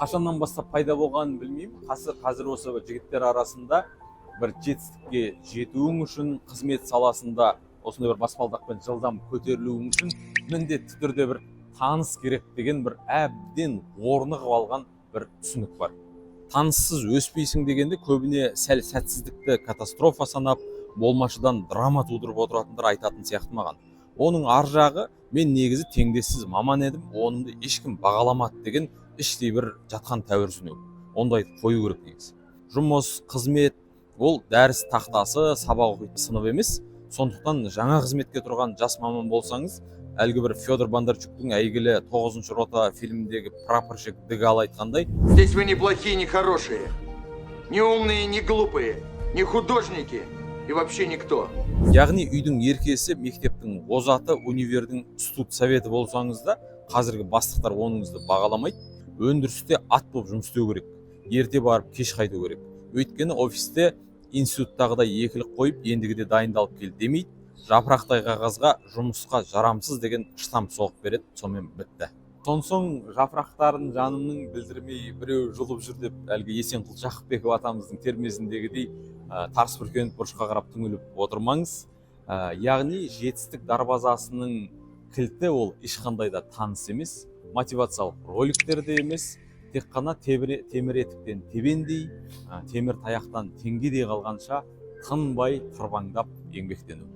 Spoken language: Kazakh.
қашаннан бастап пайда болғанын білмеймін. Қазір осы жігіттер арасында бір жетістікке жетуің үшін, қызмет саласында осындай бір баспалдақпен жылдам көтерілуің үшін міндетті түрде бір таныс керек деген бір әбден орнығып алған бір түсінік бар. Таныссыз өспейсің дегенде көбіне сәл сәтсіздікті катастрофа санап, болмашыдан драма тудырып отыратындар айтатын сияқты маған. Оның ар жағы, мен негізі теңдессіз маман едім, онымды ешкім бағаламады деген іштей бір жатқан тәуірсінеу. Ондайды қою керек негізі. Жұмыс, қызмет, ол дәріс тақтасы, сабақ оқитын сынып емес. Сондықтан жаңа қызметке тұрған жас маман болсаңыз, әлгі бір Федор Бондарчуктың әйгілі 9-шы рота фильміндегі прапорщик Дегал айтқандай: Здесь вы не плохие, не хорошие, не умные, не глупые, не художники и вообще никто. Яғни үйдің еркесі, мектептің озаты, универдің студ советі болсаңыз да, қазіргі бастықтар оныңызды бағаламайды. Өндірісте ат болып жұмыс істеу керек. Ерте барып кеш қайту керек. Өйткені офисте институттағыдай екілік қойып, ендігіде дайындалып кел демейді. Жапырақтай қағазға жұмысқа жарамсыз деген штамп соғып береді, сонымен бітті. Сонсоң жапырақтарын жанымның білдірмей біреу жұлып жүр деп, әлгі Есенқұл Жақыпбеков атамыздың термесіндегідей тарс бүркеніп бұрышқа қарап түңіліп отырмаңыз. Яғни жетістік дарбазасының кілті ол ешқандай да таныс емес, мотивациялық роликтер де емес, тек қана темір етіктен тебендей, темір таяқтан теңгедей қалғанша тынбай тырбаңдап еңбектену.